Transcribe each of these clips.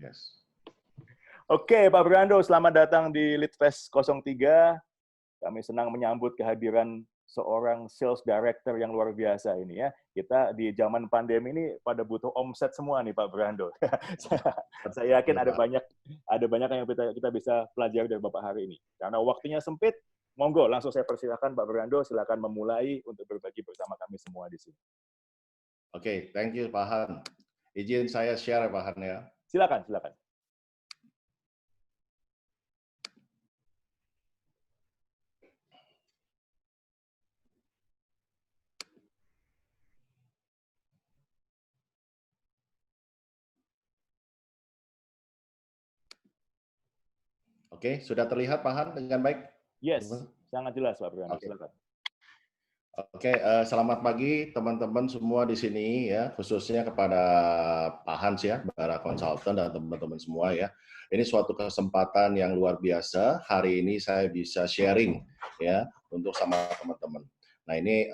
Yes. Oke, Pak Brando, selamat datang di Leadfest 03. Kami senang menyambut kehadiran seorang sales director yang luar biasa ini ya. Kita di zaman pandemi ini pada butuh omset semua nih Pak Brando. Saya yakin ada banyak yang kita bisa pelajari dari Bapak hari ini. Karena waktunya sempit, monggo langsung saya persilakan Pak Brando, silakan memulai untuk berbagi bersama kami semua di sini. Oke, thank you Pak Han. Izin saya share Pak Han ya. Silakan. Oke, sudah terlihat Pak Han dengan baik? Yes, sangat jelas Pak Brando. Oke. Silakan. Oke, selamat pagi teman-teman semua di sini ya, khususnya kepada Pak Hans ya, para konsultan dan teman-teman semua ya. Ini suatu kesempatan yang luar biasa. Hari ini saya bisa sharing ya untuk sama teman-teman. Nah ini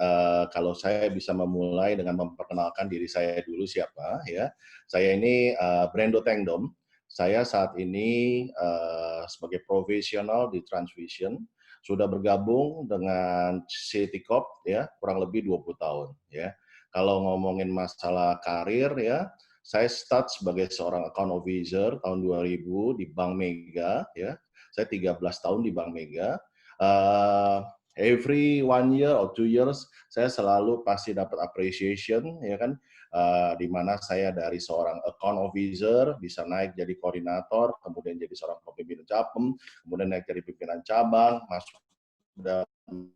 kalau saya bisa memulai dengan memperkenalkan diri saya dulu siapa ya. Saya ini Brando Tengdom. Saya saat ini sebagai profesional di Transvision. Sudah bergabung dengan Citycorp ya kurang lebih 20 tahun ya. Kalau ngomongin masalah karir ya, saya start sebagai seorang account officer tahun 2000 di Bank Mega ya. Saya 13 tahun di Bank Mega. Every 1 year or 2 years saya selalu pasti dapat appreciation ya kan. Di mana saya dari seorang account officer bisa naik jadi koordinator, kemudian jadi seorang pimpinan cabang, kemudian naik jadi pimpinan cabang, masuk dan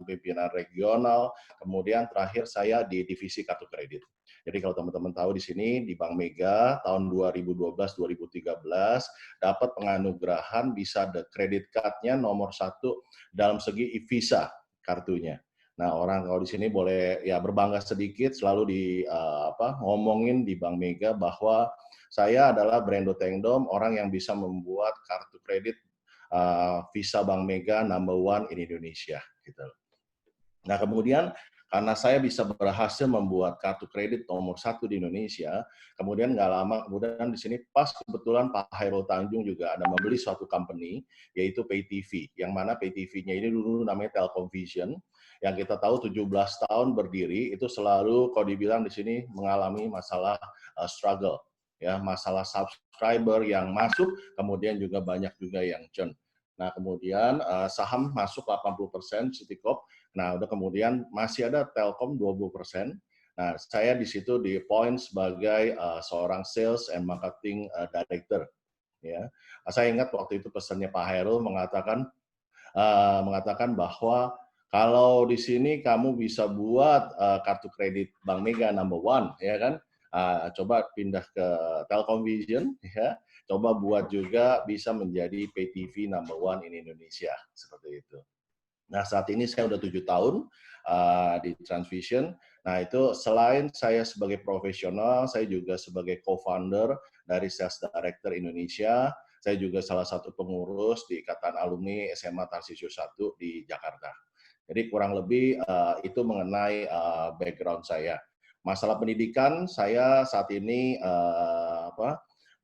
pimpinan regional, kemudian terakhir saya di divisi kartu kredit. Jadi kalau teman-teman tahu di sini di Bank Mega tahun 2012-2013 dapat penganugerahan bisa kredit card-nya nomor 1 dalam segi e-visa kartunya. Nah, orang kalau di sini boleh ya berbangga sedikit selalu ngomongin di Bank Mega bahwa saya adalah Brando Tengdom, orang yang bisa membuat kartu kredit Visa Bank Mega number 1 in Indonesia gitu. Nah, kemudian karena saya bisa berhasil membuat kartu kredit nomor 1 di Indonesia, kemudian nggak lama kemudian di sini pas kebetulan Pak Hairul Tanjung juga ada membeli suatu company yaitu PayTV, yang mana PayTV-nya ini dulu namanya Telkomvision, yang kita tahu 17 tahun berdiri itu selalu kalau dibilang di sini mengalami masalah struggle ya, masalah subscriber yang masuk, kemudian juga banyak juga yang churn. Nah, kemudian saham masuk 80% Citycorp. Nah, udah kemudian masih ada Telkom 20%. Nah, saya di situ di point sebagai seorang sales and marketing director. Ya, saya ingat waktu itu pesannya Pak Hairul mengatakan bahwa kalau di sini kamu bisa buat kartu kredit Bank Mega number 1, ya kan? Coba pindah ke Telkomvision, ya. Coba buat juga bisa menjadi PayTV number 1 in Indonesia, seperti itu. Nah, saat ini saya udah 7 tahun di Transvision. Nah, itu selain saya sebagai profesional, saya juga sebagai co-founder dari Sales Director Indonesia. Saya juga salah satu pengurus di Ikatan Alumni SMA Tarsisius 1 di Jakarta. Jadi kurang lebih itu mengenai background saya. Masalah pendidikan, saya saat ini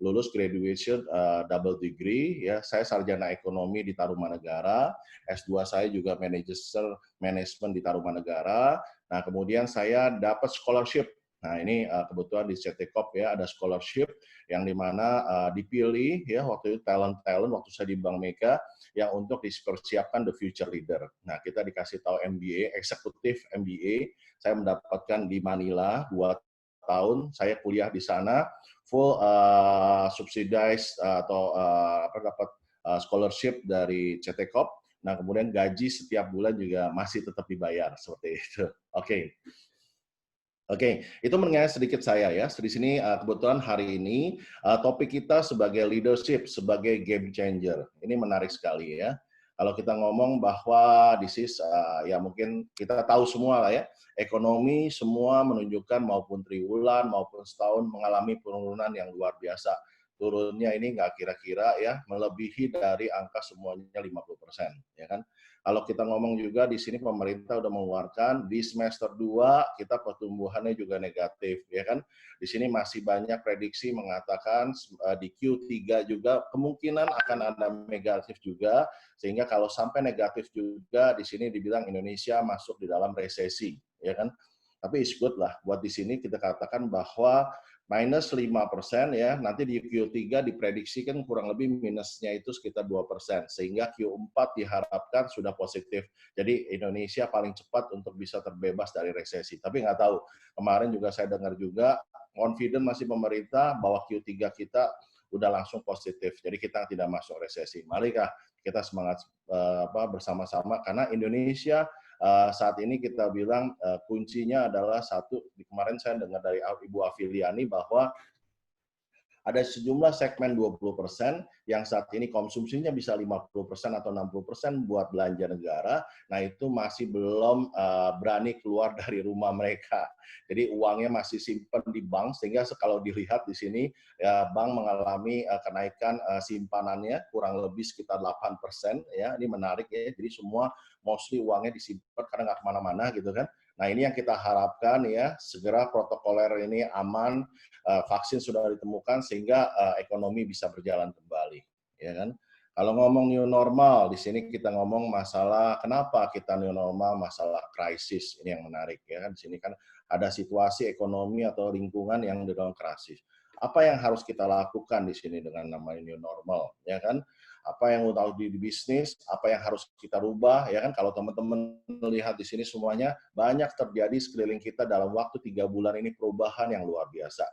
lulus graduation double degree ya. Saya sarjana ekonomi di Tarumanegara, S2 saya juga manajer manajemen di Tarumanegara. Nah, kemudian saya dapat scholarship. Nah, ini kebetulan di Citycorp ya ada scholarship yang dimana dipilih ya waktu itu talent waktu saya di Bank Mega yang untuk dipersiapkan the future leader. Nah, kita dikasih tahu MBA, eksekutif MBA. Saya mendapatkan di Manila 2 tahun, saya kuliah di sana full subsidized atau dapat scholarship dari Citycorp. Nah, kemudian gaji setiap bulan juga masih tetap dibayar seperti itu. Oke, itu mengenai sedikit saya ya. Di sini kebetulan hari ini topik kita sebagai leadership, sebagai game changer. Ini menarik sekali ya. Kalau kita ngomong bahwa ya mungkin kita tahu semua lah ya, ekonomi semua menunjukkan maupun triwulan maupun setahun mengalami penurunan yang luar biasa. turunnya ini nggak kira-kira ya melebihi dari angka semuanya 50%, ya kan. Kalau kita ngomong juga di sini pemerintah udah mengeluarkan di semester 2 kita pertumbuhannya juga negatif, ya kan. Di sini masih banyak prediksi mengatakan di Q3 juga kemungkinan akan ada negatif juga, sehingga kalau sampai negatif juga di sini dibilang Indonesia masuk di dalam resesi, ya kan. Tapi it's good lah buat di sini kita katakan bahwa minus 5% ya, nanti di Q3 diprediksikan kurang lebih minusnya itu sekitar 2%, sehingga Q4 diharapkan sudah positif. Jadi Indonesia paling cepat untuk bisa terbebas dari resesi. Tapi nggak tahu, kemarin juga saya dengar juga, confident masih pemerintah bahwa Q3 kita udah langsung positif, jadi kita tidak masuk resesi. Marikah kita semangat bersama-sama, karena Indonesia saat ini kita bilang kuncinya adalah satu, kemarin saya dengar dari Ibu Afiliani bahwa ada sejumlah segmen 20% yang saat ini konsumsinya bisa 50% atau 60% buat belanja negara. Nah, itu masih belum berani keluar dari rumah mereka. Jadi uangnya masih simpan di bank, sehingga kalau dilihat di sini ya, bank mengalami kenaikan simpanannya kurang lebih sekitar 8%. Ya, ini menarik ya. Jadi semua mostly uangnya disimpan karena nggak kemana-mana gitu kan. Nah, ini yang kita harapkan ya, segera protokoler ini aman, vaksin sudah ditemukan sehingga ekonomi bisa berjalan kembali, ya kan? Kalau ngomong new normal, di sini kita ngomong masalah kenapa kita new normal, masalah krisis, ini yang menarik ya kan. Di sini kan ada situasi ekonomi atau lingkungan yang dalam krisis. Apa yang harus kita lakukan di sini dengan namanya new normal, ya kan? Apa yang udah di bisnis, apa yang harus kita rubah, ya kan? Kalau teman-teman melihat di sini semuanya banyak terjadi sekeliling kita dalam waktu 3 bulan ini perubahan yang luar biasa.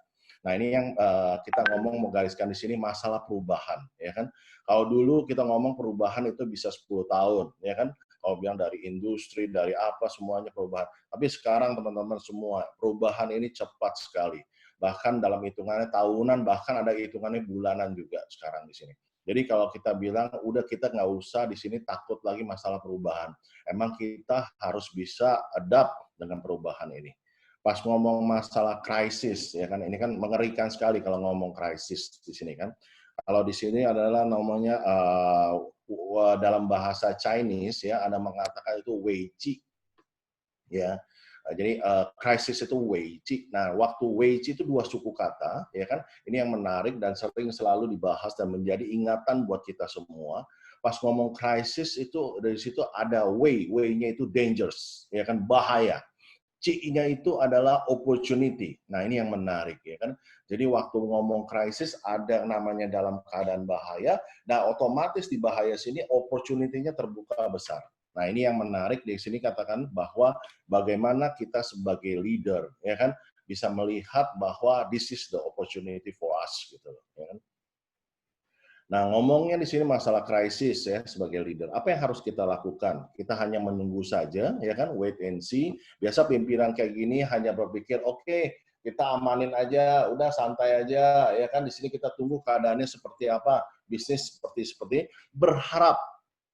Nah, ini yang kita ngomong menggariskan di sini masalah perubahan, ya kan? Kalau dulu kita ngomong perubahan itu bisa 10 tahun, ya kan? Kalau bilang dari industri, dari apa semuanya perubahan. Tapi sekarang teman-teman semua perubahan ini cepat sekali. Bahkan dalam hitungannya tahunan, bahkan ada hitungannya bulanan juga sekarang di sini. Jadi kalau kita bilang udah kita nggak usah di sini takut lagi masalah perubahan. Emang kita harus bisa adapt dengan perubahan ini. Pas ngomong masalah krisis, ya kan, ini kan mengerikan sekali kalau ngomong krisis di sini kan. Kalau di sini adalah namanya dalam bahasa Chinese ya, ada mengatakan itu weiqi, ya. Jadi krisis itu weiqi. Nah, waktu weiqi itu dua suku kata, ya kan. Ini yang menarik dan sering selalu dibahas dan menjadi ingatan buat kita semua. Pas ngomong krisis itu dari situ ada way-nya itu dangerous, ya kan, bahaya. C-nya itu adalah opportunity. Nah, ini yang menarik ya kan. Jadi waktu ngomong krisis ada namanya dalam keadaan bahaya, nah otomatis di bahaya sini opportunity-nya terbuka besar. Nah, ini yang menarik di sini katakan bahwa bagaimana kita sebagai leader ya kan bisa melihat bahwa this is the opportunity for us gitu ya kan. Nah, ngomongnya di sini masalah krisis ya sebagai leader. Apa yang harus kita lakukan? Kita hanya menunggu saja, ya kan? Wait and see. Biasa pimpinan kayak gini hanya berpikir, oke, kita amanin aja, udah santai aja, ya kan? Di sini kita tunggu keadaannya seperti apa, bisnis seperti berharap,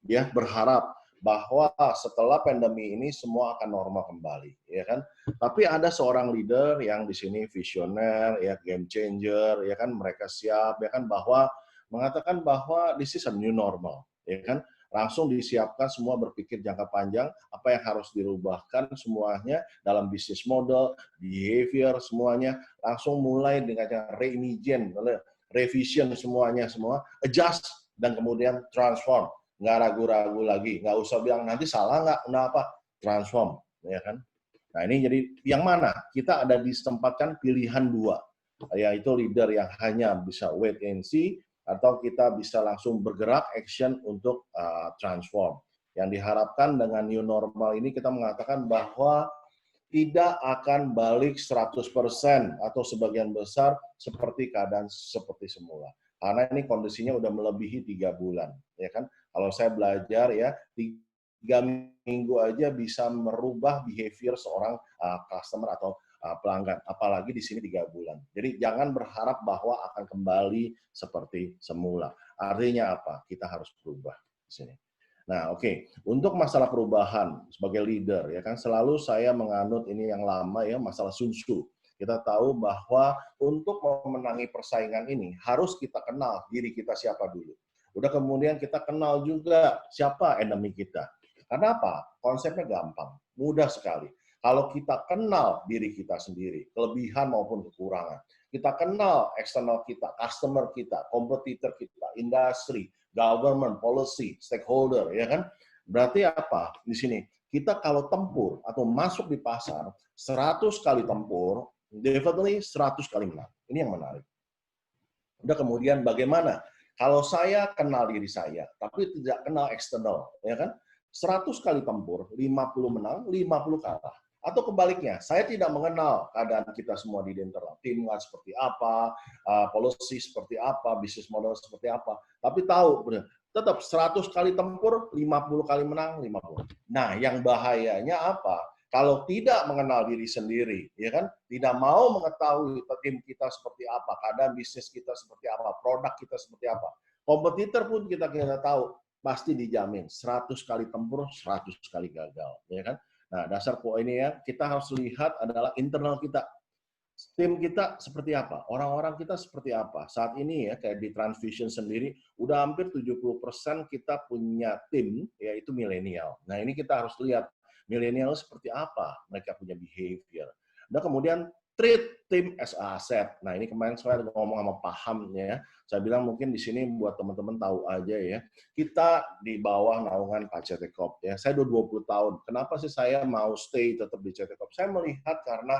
ya berharap bahwa setelah pandemi ini semua akan normal kembali, ya kan? Tapi ada seorang leader yang di sini visioner, ya game changer, ya kan? Mereka siap, ya kan? Bahwa mengatakan bahwa this is a new normal, ya kan? Langsung disiapkan semua berpikir jangka panjang, apa yang harus dirubahkan semuanya dalam bisnis model, behavior semuanya, langsung mulai dengan reimagine, revision semuanya semua, adjust dan kemudian transform. Nggak ragu-ragu lagi, nggak usah bilang nanti salah nggak, apa, transform, ya kan? Nah ini jadi yang mana? Kita ada ditempatkan pilihan dua, yaitu leader yang hanya bisa wait and see, atau kita bisa langsung bergerak action untuk transform. Yang diharapkan dengan new normal ini kita mengatakan bahwa tidak akan balik 100% atau sebagian besar seperti keadaan seperti semula. Karena ini kondisinya udah melebihi 3 bulan, ya kan? Kalau saya belajar ya 3 minggu aja bisa merubah behavior seorang customer atau pelanggan, apalagi di sini 3 bulan. Jadi jangan berharap bahwa akan kembali seperti semula. Artinya apa? Kita harus berubah di sini. Nah, oke. Untuk masalah perubahan sebagai leader ya kan selalu saya menganut ini yang lama ya, masalah Sun Tzu. Kita tahu bahwa untuk memenangi persaingan ini harus kita kenal diri kita siapa dulu. Udah kemudian kita kenal juga siapa enemy kita. Karena apa? Konsepnya gampang, mudah sekali. Kalau kita kenal diri kita sendiri, kelebihan maupun kekurangan, kita kenal eksternal kita, customer kita, kompetitor kita, industri, government, policy, stakeholder, ya kan? Berarti apa? Di sini kita kalau tempur atau masuk di pasar 100 kali tempur, definitely 100 kali menang. Ini yang menarik. Udah kemudian bagaimana? Kalau saya kenal diri saya, tapi tidak kenal eksternal, ya kan? 100 kali tempur, 50 menang, 50 kalah. Atau kebaliknya, saya tidak mengenal keadaan kita semua di internal. Tim seperti apa, policy seperti apa, bisnis model seperti apa. Tapi tahu, benar, tetap 100 kali tempur, 50 kali menang, 50. Nah, yang bahayanya apa? Kalau tidak mengenal diri sendiri, ya kan, tidak mau mengetahui tim kita seperti apa, keadaan bisnis kita seperti apa, produk kita seperti apa, kompetitor pun kita tahu, pasti dijamin 100 kali tempur, 100 kali gagal, ya kan? Nah, dasar poin ini ya, kita harus lihat adalah internal kita. Tim kita seperti apa? Orang-orang kita seperti apa? Saat ini ya, kayak di Transvision sendiri, udah hampir 70% kita punya tim, yaitu milenial. Nah, ini kita harus lihat, milenial seperti apa mereka punya behavior. Dan kemudian treat tim as asset. Nah, ini kemarin saya ngomong sama Paham ya. Saya bilang mungkin di sini buat teman-teman tahu aja ya. Kita di bawah naungan Pak CT Corp ya. Saya udah 20 tahun. Kenapa sih saya mau stay tetap di CT Corp? Saya melihat karena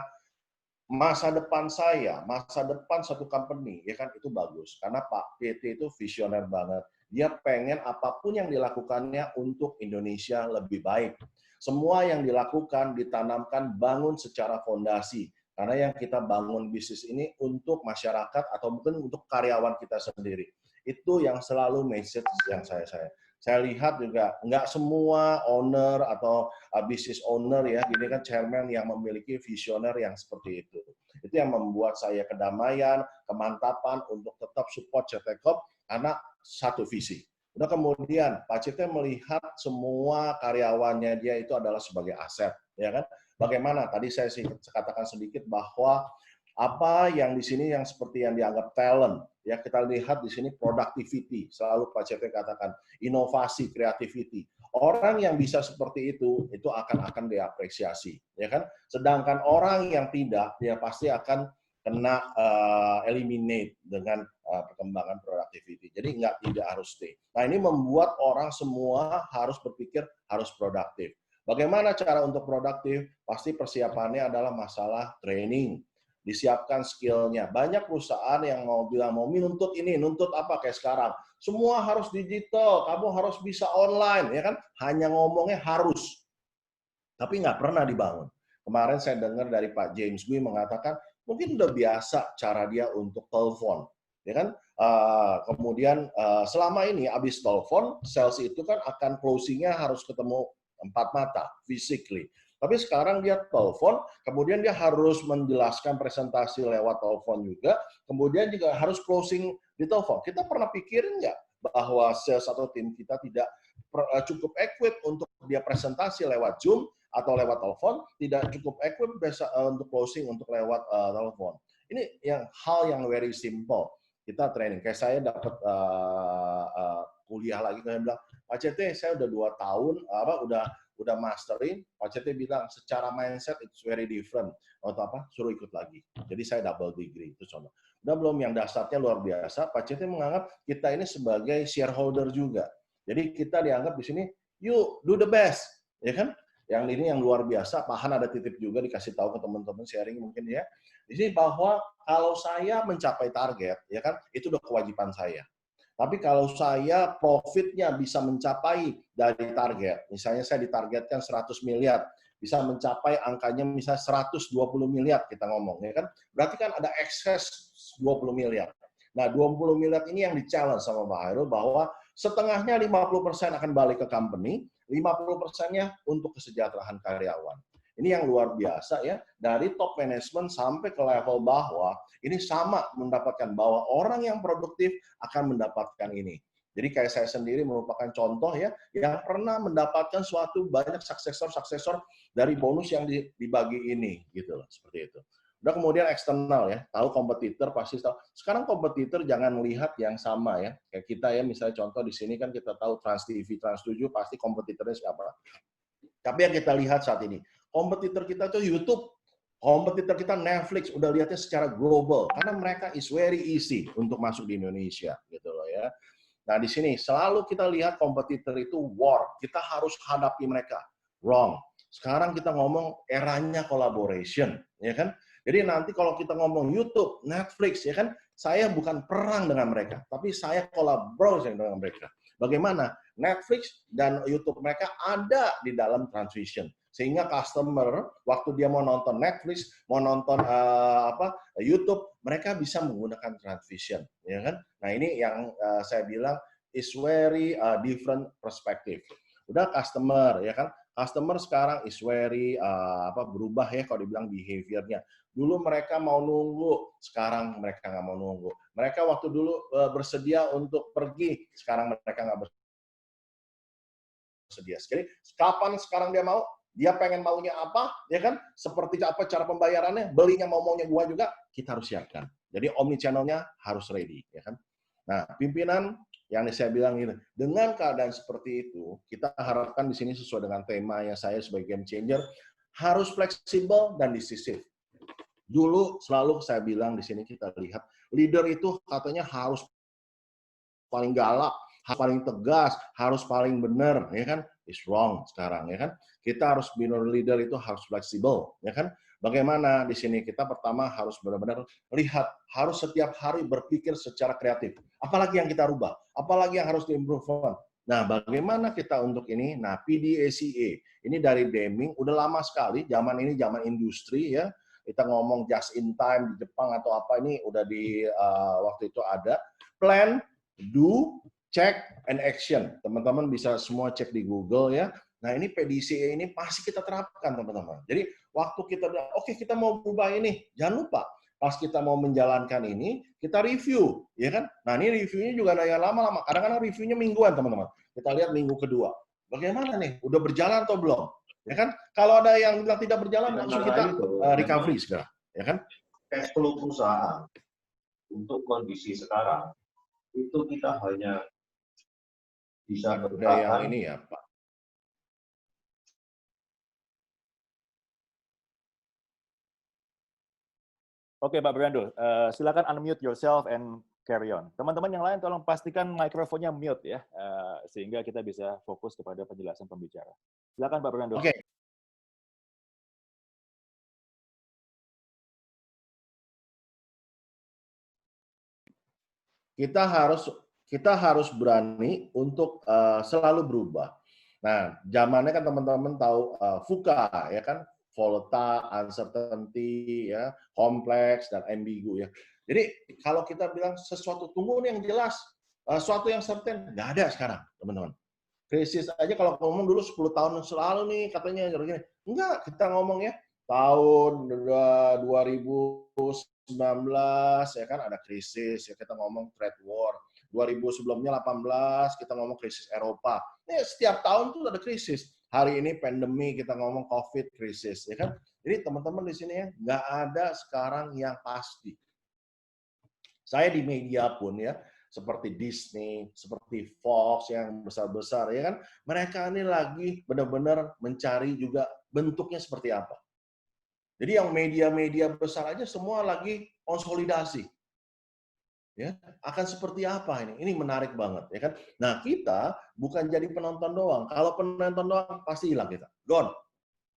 masa depan saya, masa depan satu company ya kan itu bagus. Karena Pak PT itu visioner banget. Dia pengen apapun yang dilakukannya untuk Indonesia lebih baik. Semua yang dilakukan ditanamkan bangun secara fondasi. Karena yang kita bangun bisnis ini untuk masyarakat atau mungkin untuk karyawan kita sendiri. Itu yang selalu message yang saya lihat juga nggak semua owner atau business owner ya, gini kan chairman yang memiliki visioner yang seperti itu. Itu yang membuat saya kedamaian, kemantapan untuk tetap support CT Corp karena satu visi. Udah kemudian Pak CT melihat semua karyawannya dia itu adalah sebagai aset, ya kan? Bagaimana? Tadi saya katakan sedikit bahwa apa yang di sini yang seperti yang dianggap talent, ya kita lihat di sini productivity, selalu Pak CT katakan inovasi, creativity. Orang yang bisa seperti itu akan diapresiasi, ya kan? Sedangkan orang yang tidak, dia pasti akan kena eliminate dengan perkembangan productivity. Jadi tidak harus stay. Nah ini membuat orang semua harus berpikir harus produktif. Bagaimana cara untuk produktif? Pasti persiapannya adalah masalah training. Disiapkan skill-nya. Banyak perusahaan yang mau bilang, mau menuntut ini, nuntut apa kayak sekarang. Semua harus digital, kamu harus bisa online, ya kan? Hanya ngomongnya harus. Tapi nggak pernah dibangun. Kemarin saya dengar dari Pak James Gui mengatakan, mungkin udah biasa cara dia untuk telepon. Ya kan? Kemudian selama ini habis telepon, sales itu kan akan closing-nya harus ketemu 4 mata, physically. Tapi sekarang dia telepon, kemudian dia harus menjelaskan presentasi lewat telepon juga, kemudian juga harus closing di telepon. Kita pernah pikirin nggak bahwa sales atau tim kita tidak cukup equip untuk dia presentasi lewat Zoom atau lewat telepon, tidak cukup equip untuk closing untuk lewat telepon. Ini hal yang very simple. Kita training. Kayak saya dapat kuliah lagi, saya bilang, Pak CT, saya udah 2 tahun, udah mastering, Pak CT bilang secara mindset it's very different. Atau suruh ikut lagi. Jadi saya double degree, itu contoh. Udah belum yang dasarnya luar biasa, Pak CT menganggap kita ini sebagai shareholder juga. Jadi kita dianggap di sini, you do the best, ya kan? Yang ini yang luar biasa, Pak Han ada titip juga dikasih tahu ke teman-teman sharing mungkin ya. Di sini bahwa kalau saya mencapai target, ya kan, itu udah kewajiban saya. Tapi kalau saya profitnya bisa mencapai dari target, misalnya saya ditargetkan 100 miliar, bisa mencapai angkanya misalnya 120 miliar kita ngomong, ya kan? Berarti kan ada ekses 20 miliar. Nah, 20 miliar ini yang di-challenge sama Pak Hairul bahwa setengahnya 50% akan balik ke company, 50%-nya untuk kesejahteraan karyawan. Ini yang luar biasa ya, dari top management sampai ke level bawah, ini sama mendapatkan bahwa orang yang produktif akan mendapatkan ini. Jadi kayak saya sendiri merupakan contoh ya, yang pernah mendapatkan suatu banyak suksesor dari bonus yang dibagi ini, gitu loh, seperti itu. Udah kemudian eksternal ya, tahu kompetitor pasti tahu. Sekarang kompetitor jangan melihat yang sama ya. Kayak kita ya, misalnya contoh di sini kan kita tahu Trans TV, Trans 7 pasti kompetitornya siapa. Tapi yang kita lihat saat ini, kompetitor kita tuh YouTube, kompetitor kita Netflix, udah lihatnya secara global karena mereka is very easy untuk masuk di Indonesia gitu loh ya. Nah, di sini selalu kita lihat kompetitor itu war, kita harus hadapi mereka. Wrong. Sekarang kita ngomong eranya collaboration, ya kan? Jadi nanti kalau kita ngomong YouTube, Netflix, ya kan, saya bukan perang dengan mereka, tapi saya kolaborasi dengan mereka. Bagaimana? Netflix dan YouTube mereka ada di dalam transition. Sehingga customer, waktu dia mau nonton Netflix, mau nonton YouTube, mereka bisa menggunakan transition. Ya kan? Nah ini yang saya bilang is very different perspective. Udah customer, ya kan? Customer sekarang is very berubah ya kalau dibilang behavior-nya. Dulu mereka mau nunggu, sekarang mereka nggak mau nunggu. Mereka waktu dulu bersedia untuk pergi, sekarang mereka nggak bersedia. Jadi kapan sekarang dia mau? Dia pengen maunya apa? Ya kan? Seperti apa cara pembayarannya? Belinya maunya gua juga, kita harus siapkan. Jadi omni channel-nya harus ready, ya kan? Nah, pimpinan yang saya bilang ini, dengan keadaan seperti itu, kita harapkan di sini sesuai dengan tema yang saya sebagai game changer, harus fleksibel dan decisif. Dulu selalu saya bilang di sini kita lihat, leader itu katanya harus paling galak, harus paling tegas, harus paling benar, ya kan? It's wrong sekarang, ya kan? Kita harus leader itu harus fleksibel, ya kan? Bagaimana di sini kita pertama harus benar-benar lihat, harus setiap hari berpikir secara kreatif. Apalagi yang kita rubah, apalagi yang harus diimprove. Nah, bagaimana kita untuk ini? Nah, PDCA ini dari Deming udah lama sekali, zaman ini zaman industri ya. Kita ngomong just in time di Jepang atau apa ini udah di waktu itu ada plan, do, check, and action. Teman-teman bisa semua cek di Google ya. Nah ini PDCA ini pasti kita terapkan teman-teman. Jadi waktu kita bilang, oke kita mau berubah ini, jangan lupa pas kita mau menjalankan ini, kita review, ya kan? Nah ini reviewnya juga ada yang lama-lama. Kadang-kadang reviewnya mingguan teman-teman. Kita lihat minggu kedua. Bagaimana nih? Udah berjalan atau belum? Ya kan? Kalau ada yang bilang tidak berjalan, langsung kita recovery segera. Ya kan? Cash flow perusahaan untuk kondisi sekarang itu kita hanya bisa bertahan. Yang ini ya Pak. Oke Pak Brando, silakan unmute yourself and carry on. Teman-teman yang lain tolong pastikan mikrofonnya mute ya, sehingga kita bisa fokus kepada penjelasan pembicara. Silakan Pak Brando. Oke. Kita harus berani untuk selalu berubah. Nah, zamannya kan teman-teman tahu VUCA ya kan, volatile, uncertainty, ya, kompleks dan ambigu ya. Jadi kalau kita bilang sesuatu tunggu yang jelas, sesuatu yang certain nggak ada sekarang, teman-teman. Krisis aja kalau ngomong dulu 10 tahun selalu nih katanya gini. Enggak, kita ngomong ya tahun 2019 ya kan ada krisis ya, kita ngomong trade war. 2000 sebelumnya 18 kita ngomong krisis Eropa. Ini setiap tahun tuh ada krisis. Hari ini pandemi kita ngomong COVID krisis ya kan. Jadi teman-teman di sini ya nggak ada sekarang yang pasti. Saya di media pun ya seperti Disney, seperti Fox yang besar-besar ya kan, mereka ini lagi benar-benar mencari juga bentuknya seperti apa. Jadi yang media-media besar aja semua lagi konsolidasi. Ya, akan seperti apa ini? Ini menarik banget ya kan. Nah, kita bukan jadi penonton doang. Kalau penonton doang pasti hilang kita. Gone.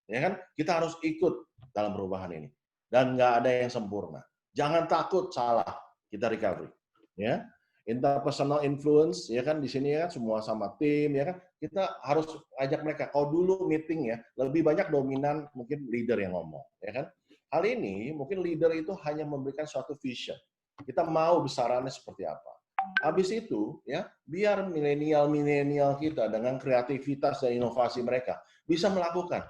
Ya kan? Kita harus ikut dalam perubahan ini. Dan nggak ada yang sempurna. Jangan takut salah. Kita recovery. Ya. Interpersonal influence ya kan di sini ya semua sama tim ya kan. Kita harus ajak mereka. Kalau dulu meeting ya lebih banyak dominan mungkin leader yang ngomong ya kan. Hal ini mungkin leader itu hanya memberikan suatu vision. Kita mau besarannya seperti apa. Habis itu ya biar milenial kita dengan kreativitas dan inovasi mereka bisa melakukan.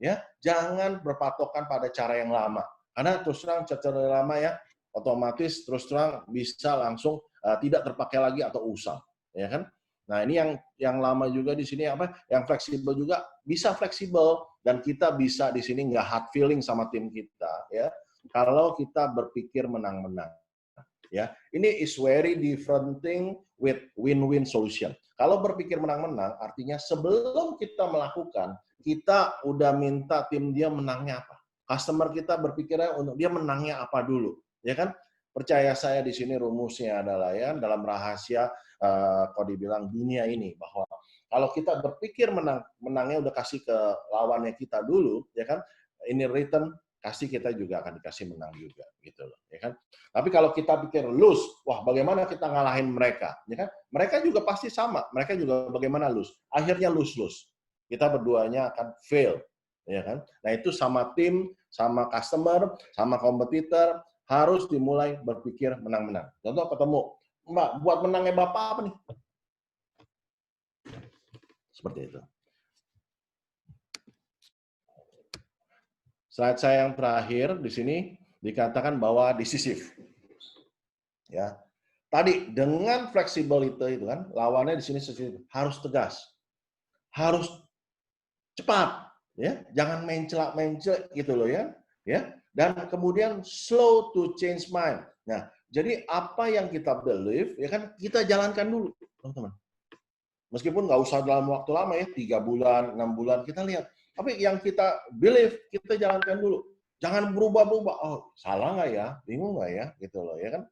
Ya, jangan berpatokan pada cara yang lama. Karena terus terang cara lama ya otomatis terus terang bisa langsung tidak terpakai lagi atau usang, ya kan? Nah, ini yang lama juga di sini apa? Yang fleksibel juga bisa fleksibel dan kita bisa di sini nggak hard feeling sama tim kita, ya. kalau kita berpikir menang-menang. Ya, ini is very different thing with win-win solution. Kalau berpikir menang-menang, artinya sebelum kita melakukan, kita udah minta tim dia menangnya apa. Customer kita berpikirnya untuk dia menangnya apa dulu, ya kan? Percaya saya di sini rumusnya adalah ya dalam rahasia kalau dibilang dunia ini bahwa kalau kita berpikir menangnya udah kasih ke lawannya kita dulu, ya kan? Ini return kasih kita juga akan dikasih menang juga gitu loh, ya kan? Tapi kalau kita pikir lose, wah bagaimana kita ngalahin mereka, ya kan? Mereka juga pasti sama, mereka juga bagaimana lose. Akhirnya lose-lose. Kita berduanya akan fail, ya kan? Nah, itu sama tim, sama customer, sama kompetitor harus dimulai berpikir menang-menang. Contoh ketemu, Mbak, buat menangnya Bapak apa nih? Seperti itu. Slide saya yang terakhir di sini dikatakan bahwa decisif. Ya. Tadi dengan flexibility itu kan lawannya di sini harus tegas. Harus cepat, ya. Jangan mencela gitu loh ya. Ya. Dan kemudian slow to change mind. Nah, jadi apa yang kita believe ya kan kita jalankan dulu, teman-teman. Meskipun nggak usah dalam waktu lama ya, 3 bulan, 6 bulan, kita lihat. Tapi yang kita believe, kita jalankan dulu. Jangan berubah-berubah. Oh, salah nggak ya? Bingung nggak ya? Gitu loh, ya kan?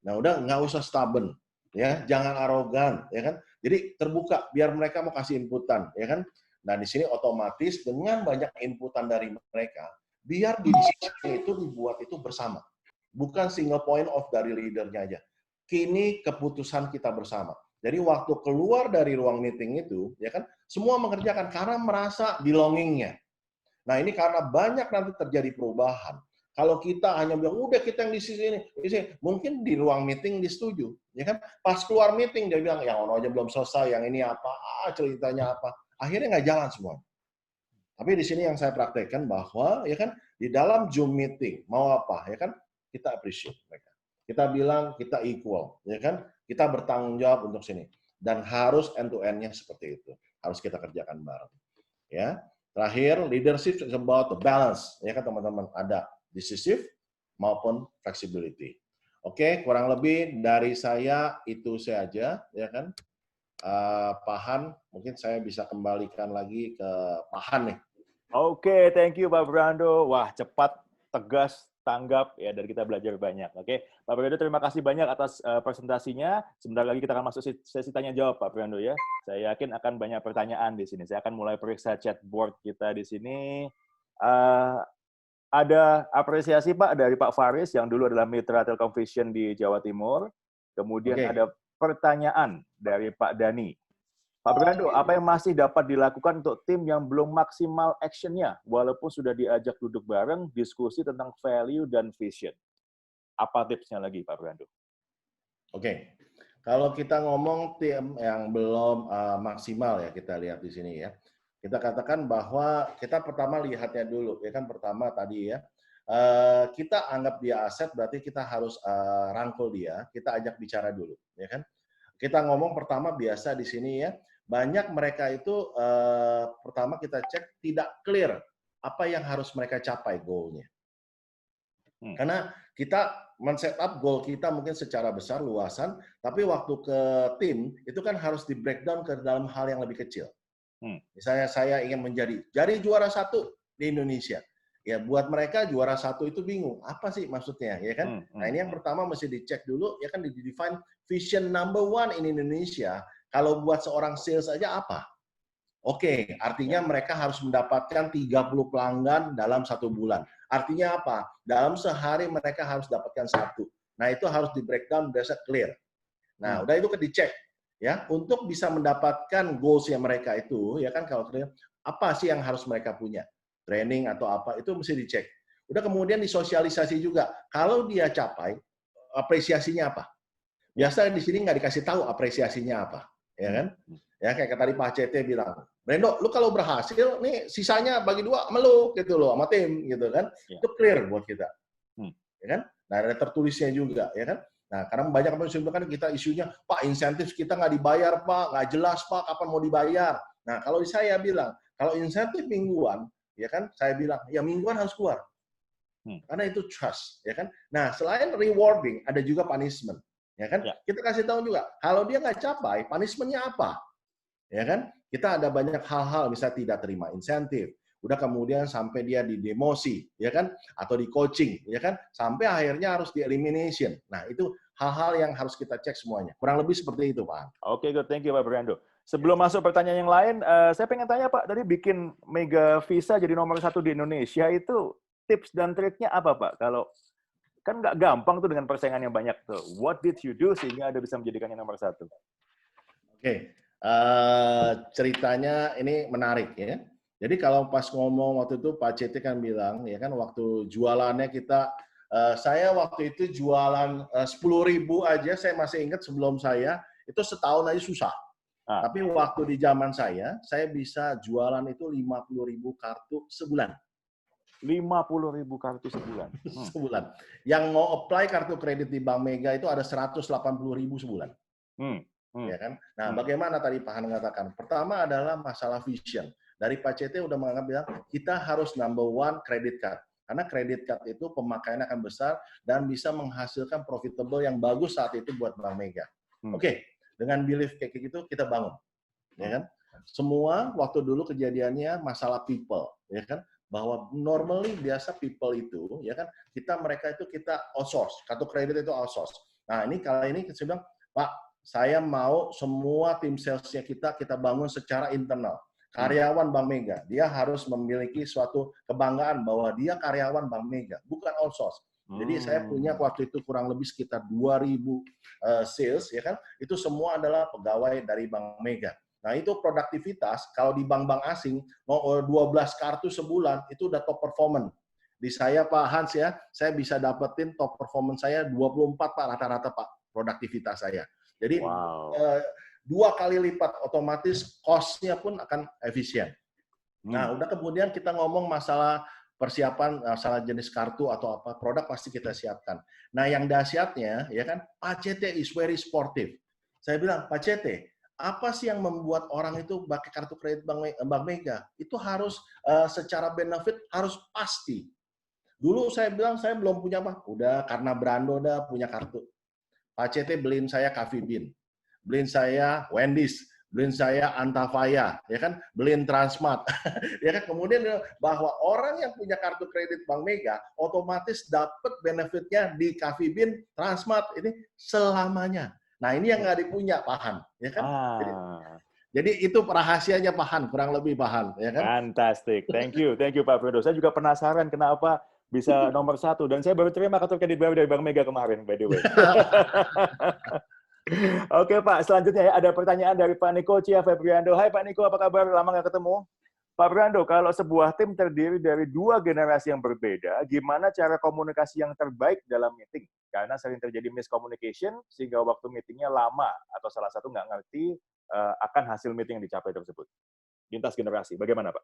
Nah, udah nggak usah stubborn. Ya, jangan arogan, ya kan? Jadi terbuka, biar mereka mau kasih inputan, ya kan? Nah, di sini otomatis dengan banyak inputan dari mereka, biar di sini itu dibuat itu bersama. Bukan single point of dari leadernya aja. Kini keputusan kita bersama. Jadi waktu keluar dari ruang meeting itu, ya kan, semua mengerjakan karena merasa belonging-nya. Nah, ini karena banyak nanti terjadi perubahan. Kalau kita hanya bilang, udah kita yang di sini, mungkin di ruang meeting disetujui, ya kan? Pas keluar meeting dia bilang, yang ono aja belum selesai, yang ini apa, ceritanya apa, akhirnya nggak jalan semua. Tapi di sini yang saya praktekkan bahwa, ya kan, di dalam Zoom meeting mau apa, ya kan, kita appreciate mereka. Kita bilang kita equal, ya kan? Kita bertanggung jawab untuk sini dan harus end to end-nya seperti itu. Harus kita kerjakan bareng. Ya. Terakhir, leadership is about the balance, ya kan teman-teman? Ada decisive maupun flexibility. Oke, kurang lebih dari saya itu saja, ya kan? Pak Han, mungkin saya bisa kembalikan lagi ke Pak Han nih. Oke, thank you Pak Brando. Wah, cepat, tegas, tanggap ya, dan kita belajar banyak. Oke, Pak Brando terima kasih banyak atas presentasinya. Sebentar lagi kita akan masuk sesi tanya jawab Pak Brando ya. Saya yakin akan banyak pertanyaan di sini. Saya akan mulai periksa chatboard kita di sini. Ada apresiasi Pak dari Pak Faris yang dulu adalah Mitra Telkom Vision di Jawa Timur. Kemudian ada pertanyaan dari Pak Dani. Pak Brando, apa yang masih dapat dilakukan untuk tim yang belum maksimal action-nya, walaupun sudah diajak duduk bareng, diskusi tentang value dan vision? Apa tipsnya lagi, Pak Brando? Oke, kalau kita ngomong tim yang belum maksimal ya, kita lihat di sini ya. Kita katakan bahwa kita pertama lihatnya dulu, ya kan pertama tadi ya, kita anggap dia aset, berarti kita harus rangkul dia, kita ajak bicara dulu, ya kan? Kita ngomong pertama biasa di sini ya, banyak mereka itu pertama kita cek tidak clear apa yang harus mereka capai goal-nya. Karena kita men-set up goal kita mungkin secara besar, luasan, tapi waktu ke tim itu kan harus di-breakdown ke dalam hal yang lebih kecil. Misalnya saya ingin jadi juara 1 di Indonesia. Ya buat mereka juara 1 itu bingung, apa sih maksudnya, ya kan? Nah ini yang pertama mesti dicek dulu, ya kan di-define vision number 1 in Indonesia. Kalau buat seorang sales aja apa? Oke, artinya mereka harus mendapatkan 30 pelanggan dalam 1 bulan. Artinya apa? Dalam sehari mereka harus dapatkan 1. Nah itu harus di-breakdown, biasa clear. Nah udah itu dicek. Ya, untuk bisa mendapatkan goals-nya mereka itu, ya kan kalau apa sih yang harus mereka punya? Training atau apa, itu mesti dicek. Udah kemudian disosialisasi juga. Kalau dia capai, apresiasinya apa? Biasa di sini nggak dikasih tahu apresiasinya apa, ya kan? Ya kayak tadi Pak CT bilang, Brando, lu kalau berhasil, nih sisanya bagi 2 sama lu, gitu loh, sama tim, gitu kan? Itu clear buat kita, ya kan? Nah ada tertulisnya juga, ya kan? Nah, karena banyak kan kita isunya, Pak, insentif kita nggak dibayar, Pak, nggak jelas, Pak, kapan mau dibayar. Nah, kalau saya bilang, kalau insentif mingguan, ya kan, saya bilang, ya mingguan harus keluar. Karena itu trust, ya kan? Nah, selain rewarding, ada juga punishment, ya kan? Ya. Kita kasih tahu juga, kalau dia nggak capai, punishment-nya apa? Ya kan? Kita ada banyak hal-hal, misalnya tidak terima insentif, udah kemudian sampai dia di demosi, ya kan? Atau di coaching, ya kan? Sampai akhirnya harus di elimination. Nah, itu hal-hal yang harus kita cek semuanya. Kurang lebih seperti itu, Pak. Oke, good. Thank you, Pak Brando. Sebelum masuk pertanyaan yang lain, saya pengen tanya, Pak, tadi bikin Mega Visa jadi nomor 1 di Indonesia itu tips dan triknya apa, Pak? Kalau kan nggak gampang tuh dengan persaingan yang banyak tuh. What did you do sehingga Anda bisa menjadikannya nomor 1? Oke, ceritanya ini menarik ya. Jadi kalau pas ngomong waktu itu Pak CT kan bilang, ya kan waktu jualannya kita, saya waktu itu jualan 10.000 aja, saya masih ingat sebelum saya, itu setahun aja susah. Tapi waktu di zaman saya bisa jualan itu 50.000 kartu sebulan. 50.000 kartu sebulan. Sebulan. Yang mau apply kartu kredit di Bank Mega itu ada 180.000 sebulan. Ya kan? Nah, bagaimana tadi Pak Han mengatakan? Pertama adalah masalah vision. Dari Pak CT udah menganggap bilang, kita harus number 1 credit card. Karena credit card itu pemakaiannya akan besar dan bisa menghasilkan profitable yang bagus saat itu buat Bank Mega. Oke, dengan belief kayak gitu kita bangun. Ya kan? Semua waktu dulu kejadiannya masalah people, ya kan? Bahwa normally biasa people itu, ya kan? Mereka itu kita outsource, kartu kredit itu outsource. Nah, ini kali ini saya bilang, Pak, saya mau semua tim salesnya kita bangun secara internal. Karyawan Bank Mega, dia harus memiliki suatu kebanggaan bahwa dia karyawan Bank Mega, bukan outsource. Jadi saya punya waktu itu kurang lebih sekitar 2.000 sales, ya kan? Itu semua adalah pegawai dari Bank Mega. Nah, itu produktivitas kalau di bank-bank asing mau 12 kartu sebulan itu udah top performance. Di saya Pak Hans ya, saya bisa dapetin top performance saya 24 Pak rata-rata Pak produktivitas saya. Jadi 2 kali lipat, otomatis cost-nya pun akan efisien. Nah, udah kemudian kita ngomong masalah persiapan, masalah jenis kartu atau apa, produk pasti kita siapkan. Nah, yang dahsyatnya, ya kan, Pak CT is very sportive. Saya bilang, Pak CT, apa sih yang membuat orang itu pakai kartu kredit Bank Mega? Itu harus secara benefit harus pasti. Dulu saya bilang, saya belum punya apa? Udah, karena Brando udah punya kartu. Pak CT beliin saya Coffee Bean, beliin saya Wendy's, beliin saya Antafaya, ya kan, beliin Transmart, ya kan. Kemudian bahwa orang yang punya kartu kredit Bank Mega otomatis dapat benefitnya di Coffee Bean, Transmart ini selamanya. Nah, ini yang nggak dipunya Pak Han, ya kan. Jadi itu rahasianya Pak Han, kurang lebih Pak Han, ya kan. Fantastic, thank you Pak Fredo. Saya juga penasaran kenapa bisa nomor 1 dan saya baru terima kartu kredit baru dari Bank Mega kemarin, by the way. Oke Pak, selanjutnya ya ada pertanyaan dari Pak Niko Cia Febriando. Hai Pak Niko, apa kabar? Lama nggak ketemu. Pak Brando, kalau sebuah tim terdiri dari 2 generasi yang berbeda, gimana cara komunikasi yang terbaik dalam meeting? Karena sering terjadi miscommunication, sehingga waktu meetingnya lama, atau salah satu nggak ngerti akan hasil meeting yang dicapai tersebut. Lintas generasi, bagaimana Pak?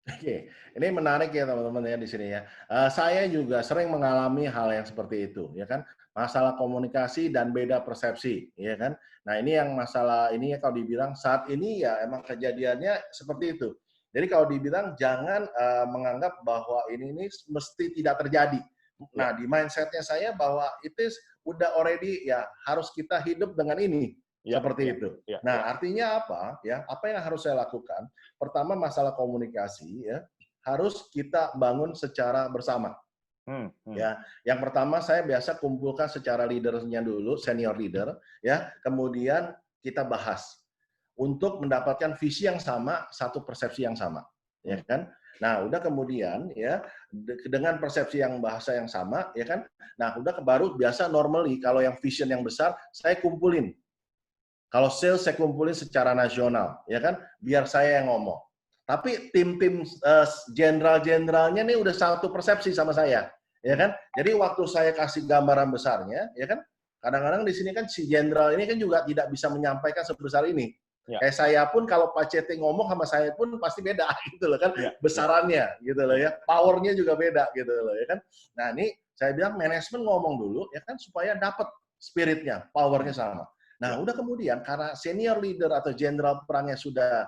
Oke, ini menarik ya teman-teman ya di sini ya. Saya juga sering mengalami hal yang seperti itu, ya kan? Masalah komunikasi dan beda persepsi, ya kan? Nah, ini yang masalah ini ya kalau dibilang saat ini ya emang kejadiannya seperti itu. Jadi kalau dibilang jangan menganggap bahwa ini mesti tidak terjadi. Nah, di mindsetnya saya bahwa itu udah already ya harus kita hidup dengan ini. Seperti itu. Nah, artinya apa? Ya, apa yang harus saya lakukan? Pertama, masalah komunikasi ya harus kita bangun secara bersama. Ya, yang pertama saya biasa kumpulkan secara leadernya dulu, senior leader, ya. Kemudian kita bahas untuk mendapatkan visi yang sama, satu persepsi yang sama, ya kan? Nah, udah kemudian ya dengan persepsi yang bahasa yang sama, ya kan? Nah, udah baru biasa normally kalau yang vision yang besar saya kumpulin. Kalau sales saya kumpulin secara nasional, ya kan? Biar saya yang ngomong. Tapi tim-tim jenderal-jenderalnya nih udah satu persepsi sama saya, ya kan? Jadi waktu saya kasih gambaran besarnya, ya kan? Kadang-kadang di sini kan si jenderal ini kan juga tidak bisa menyampaikan sebesar ini. Kayak saya pun kalau Pak CT ngomong sama saya pun pasti beda gitu loh kan, besarannya gitu loh ya, powernya juga beda gitu loh ya kan. Nah ini saya bilang manajemen ngomong dulu ya kan supaya dapat spiritnya, powernya sama. Nah, udah kemudian karena senior leader atau jenderal perangnya sudah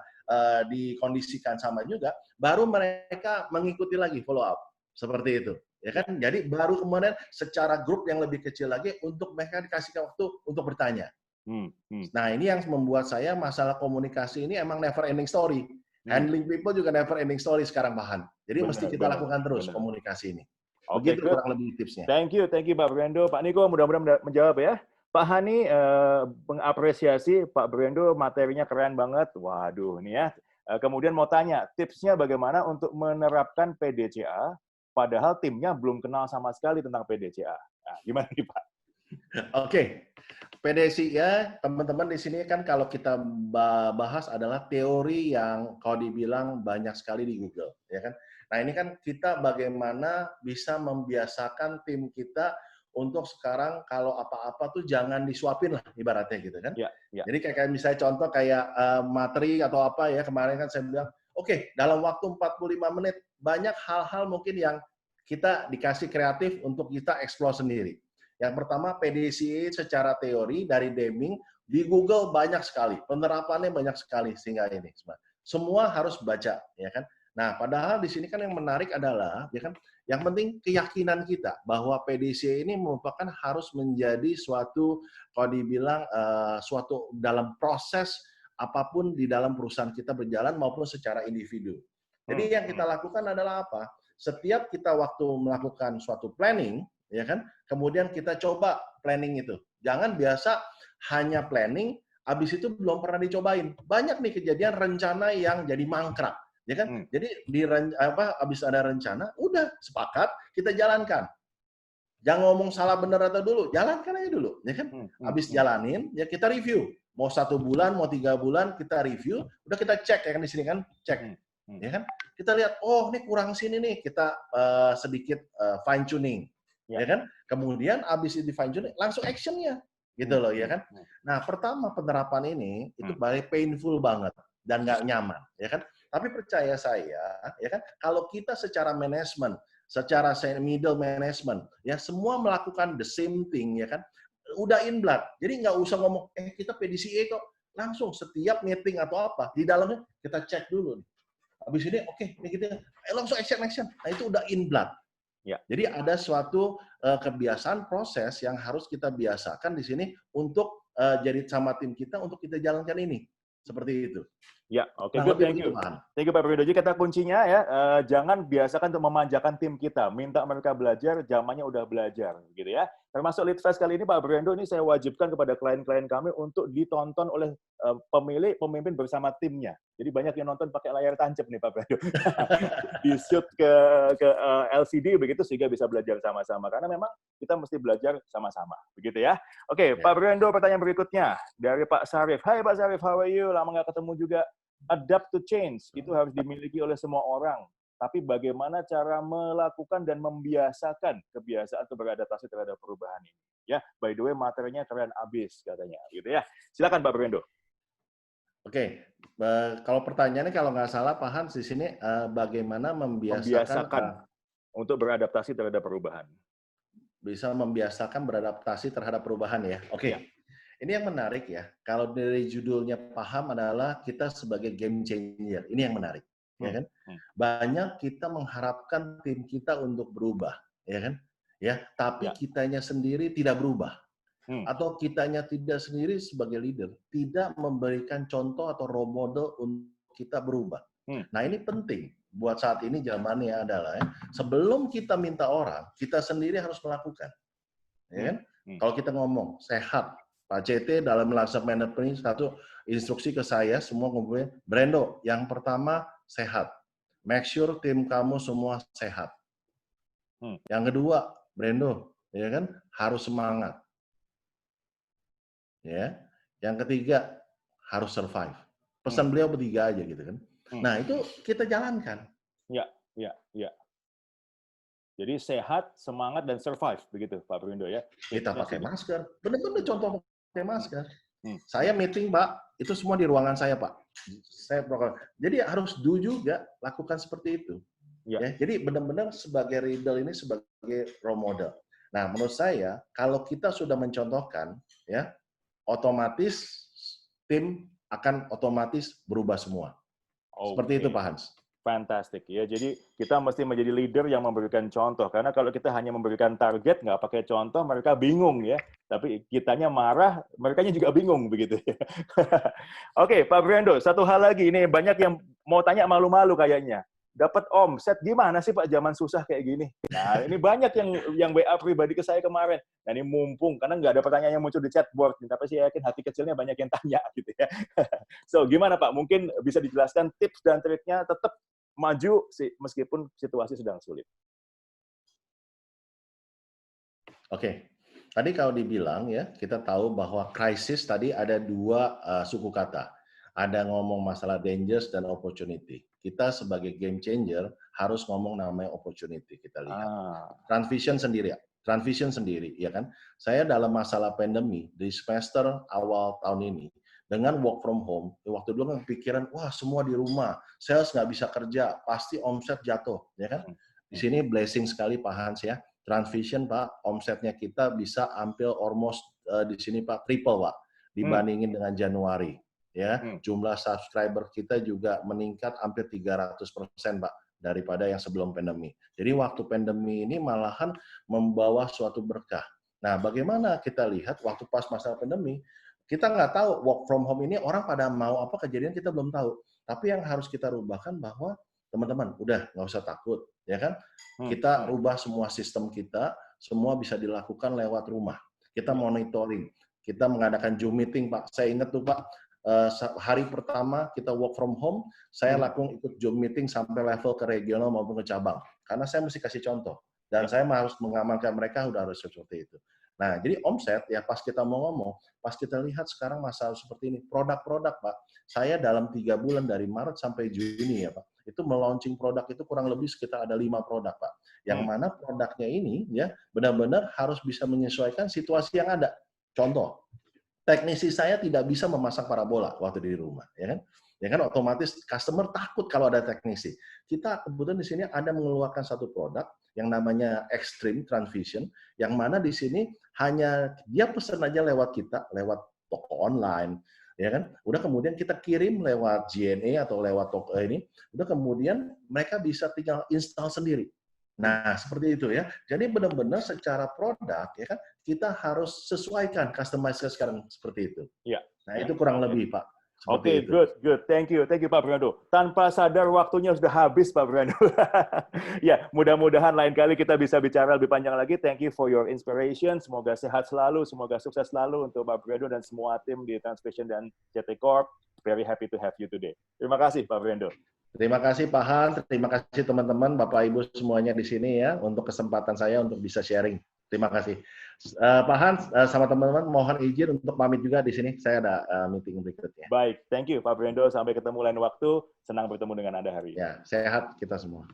dikondisikan sama juga, baru mereka mengikuti lagi follow up seperti itu. ya kan? Jadi baru kemudian secara grup yang lebih kecil lagi untuk mereka dikasih waktu untuk bertanya. Nah, ini yang membuat saya masalah komunikasi ini emang never ending story. Handling people juga never ending story sekarang, Bahan. Jadi mesti kita lakukan terus komunikasi ini. Oke, Begitu kurang lebih tipsnya. Thank you Pak Brendo. Pak Niko mudah-mudahan menjawab ya. Pak Hani mengapresiasi Pak Brendo, materinya keren banget. Waduh, nih ya. Kemudian mau tanya, tipsnya bagaimana untuk menerapkan PDCA, padahal timnya belum kenal sama sekali tentang PDCA. Nah, gimana nih Pak? Oke, PDCA, teman-teman di sini kan kalau kita bahas adalah teori yang kalau dibilang banyak sekali di Google, ya kan? Nah ini kan kita bagaimana bisa membiasakan tim kita untuk sekarang kalau apa-apa tuh jangan disuapin lah ibaratnya gitu kan. Ya. Jadi kayak misalnya contoh kayak materi atau apa ya, kemarin kan saya bilang, oke, dalam waktu 45 menit banyak hal-hal mungkin yang kita dikasih kreatif untuk kita explore sendiri. Yang pertama PDCA secara teori dari Deming di Google banyak sekali, penerapannya banyak sekali sehingga ini semua harus baca ya kan. Nah, padahal di sini kan yang menarik adalah ya kan yang penting keyakinan kita bahwa PDCA ini merupakan harus menjadi suatu kalau dibilang suatu dalam proses apapun di dalam perusahaan kita berjalan maupun secara individu. Jadi yang kita lakukan adalah apa? Setiap kita waktu melakukan suatu planning, ya kan? Kemudian kita coba planning itu. Jangan biasa hanya planning, habis itu belum pernah dicobain. Banyak nih kejadian rencana yang jadi mangkrak, ya kan? Jadi habis ada rencana, udah sepakat kita jalankan. Jangan ngomong salah benar atau dulu, jalankan aja dulu, ya kan? Habis jalanin, ya kita review. Mau 1 bulan, mau 3 bulan kita review, udah kita cek ya kan di sini kan, cek. Ya kan? Kita lihat, oh ini kurang sini nih, kita sedikit fine tuning, ya kan? Kemudian habis di fine tuning, langsung actionnya, gitu loh, ya kan? Nah, pertama penerapan ini itu painful banget dan nggak nyaman, ya kan? Tapi percaya saya, ya kan? Kalau kita secara manajemen, secara middle management, ya semua melakukan the same thing, ya kan? Udah in blood, jadi nggak usah ngomong, kita PDCA kok, langsung setiap meeting atau apa di dalamnya kita cek dulu nih. Habis ini oke, ini kita langsung action. Nah itu udah in blood. Ya. Jadi ada suatu kebiasaan proses yang harus kita biasakan di sini untuk jadi sama tim kita untuk kita jalankan ini. Seperti itu. Ya, oke, good, thank you. Thank you Pak Brendo. Jadi kata kuncinya ya, jangan biasakan untuk memanjakan tim kita, minta mereka belajar, zamannya udah belajar, gitu ya. Termasuk Litfest kali ini Pak Brendo, ini saya wajibkan kepada klien-klien kami untuk ditonton oleh pemimpin bersama timnya. Jadi banyak yang nonton pakai layar tancap nih Pak Brendo. Di-shoot ke LCD begitu sehingga bisa belajar sama-sama. Karena memang kita mesti belajar sama-sama, begitu ya. Oke, Pak Brendo, pertanyaan berikutnya dari Pak Sarif. Hai Pak Sarif, how are you? Lama nggak ketemu juga. Adapt to change itu harus dimiliki oleh semua orang. Tapi bagaimana cara melakukan dan membiasakan kebiasaan untuk beradaptasi terhadap perubahan ini? Ya, by the way materinya keren abis katanya, gitu ya. Silakan Pak Brendo. Oke, kalau pertanyaannya kalau nggak salah Pak Hans di sini bagaimana membiasakan untuk beradaptasi terhadap perubahan. Bisa membiasakan beradaptasi terhadap perubahan ya. Oke. Ya. Ini yang menarik ya, kalau dari judulnya paham adalah kita sebagai game changer. Ini yang menarik, ya kan? Banyak kita mengharapkan tim kita untuk berubah, ya kan? Ya, tapi kitanya sendiri tidak berubah. Atau kitanya tidak sendiri sebagai leader tidak memberikan contoh atau role model untuk kita berubah. Nah, ini penting buat saat ini zamannya adalah sebelum kita minta orang, kita sendiri harus melakukan. Ya kan? Kalau kita ngomong sehat, Pak CT dalam melaksanakan manajemen satu instruksi ke saya semua ngumpulin, Brendo, yang pertama sehat. Make sure tim kamu semua sehat. Yang kedua, Brendo, ya kan, harus semangat. Ya. Yang ketiga, harus survive. Pesan beliau bertiga aja gitu kan. Nah, itu kita jalankan. Ya. Jadi sehat, semangat dan survive begitu Pak Brendo ya. Kita pakai masker. Benar-benar contoh pakai masker. Saya meeting, Pak, itu semua di ruangan saya, Pak. Saya program. Jadi harus juga lakukan seperti itu. Ya. Jadi benar-benar sebagai leader ini sebagai role model. Nah, menurut saya kalau kita sudah mencontohkan, ya, otomatis tim akan otomatis berubah semua. Seperti itu, Pak Hans. Fantastic ya. Jadi kita mesti menjadi leader yang memberikan contoh. Karena kalau kita hanya memberikan target, nggak pakai contoh, mereka bingung ya. Tapi kitanya marah, merekanya juga bingung begitu ya. Oke, Pak Brando, satu hal lagi. Ini banyak yang mau tanya malu-malu kayaknya. Dapat omset gimana sih Pak zaman susah kayak gini? Nah, ini banyak yang WA pribadi ke saya kemarin. Nah, ini mumpung karena nggak ada pertanyaan yang muncul di chatboard, tapi saya yakin hati kecilnya banyak yang tanya gitu ya. So, gimana Pak? Mungkin bisa dijelaskan tips dan triknya tetap maju meskipun situasi sedang sulit. Oke, tadi kalau dibilang ya, kita tahu bahwa krisis tadi ada dua suku kata. Ada ngomong masalah dangers dan opportunity. Kita sebagai game changer harus ngomong namanya opportunity, kita lihat. Transition sendiri, ya kan? Saya dalam masalah pandemi, di semester awal tahun ini, dengan work from home, waktu dulu kan pikiran, wah semua di rumah, sales nggak bisa kerja, pasti omset jatuh, ya kan? Di sini blessing sekali Pak Hans ya, Transvision Pak, omsetnya kita bisa hampir almost di sini Pak triple Pak, dibandingin dengan Januari, ya. Jumlah subscriber kita juga meningkat hampir 300% Pak daripada yang sebelum pandemi. Jadi waktu pandemi ini malahan membawa suatu berkah. Nah, bagaimana kita lihat waktu pas masa pandemi, kita nggak tahu work from home ini orang pada mau apa kejadian kita belum tahu. Tapi yang harus kita rubahkan bahwa teman-teman udah nggak usah takut, ya kan? Kita rubah semua sistem kita, semua bisa dilakukan lewat rumah. Kita monitoring, kita mengadakan Zoom meeting Pak. Saya ingat tuh Pak, hari pertama kita work from home, saya langsung ikut Zoom meeting sampai level ke regional maupun ke cabang. Karena saya mesti kasih contoh. Dan saya harus mengamankan mereka udah harus seperti itu. Nah, jadi omset ya pas kita mau ngomong, pas kita lihat sekarang masalah seperti ini, produk-produk Pak, saya dalam 3 bulan dari Maret sampai Juni ya Pak, itu melaunching produk itu kurang lebih sekitar ada 5 produk Pak. Yang mana produknya ini ya benar-benar harus bisa menyesuaikan situasi yang ada. Contoh, teknisi saya tidak bisa memasang parabola waktu di rumah, ya kan? Ya kan otomatis customer takut kalau ada teknisi. Kita kebetulan di sini ada mengeluarkan satu produk yang namanya Extreme Transvision, yang mana di sini hanya dia pesan aja lewat kita, lewat toko online, ya kan? Udah kemudian kita kirim lewat JNE atau lewat toko ini, udah kemudian mereka bisa tinggal install sendiri. Nah, seperti itu ya. Jadi benar-benar secara produk ya kan kita harus sesuaikan customize sekarang seperti itu. Ya. Nah, itu kurang lebih, Pak. Oke, good. Thank you Pak Brando. Tanpa sadar waktunya sudah habis Pak Brando. Ya, mudah-mudahan lain kali kita bisa bicara lebih panjang lagi. Thank you for your inspiration. Semoga sehat selalu, semoga sukses selalu untuk Pak Brando dan semua tim di Transvision dan CT Corp. Very happy to have you today. Terima kasih Pak Brando. Terima kasih Pak Han, terima kasih teman-teman, Bapak Ibu semuanya di sini ya untuk kesempatan saya untuk bisa sharing. Terima kasih. Pak Hans sama teman-teman mohon izin untuk pamit juga di sini. Saya ada meeting berikutnya. Baik, thank you Pak Brando. Sampai ketemu lain waktu. Senang bertemu dengan Anda hari ini. Ya, sehat kita semua.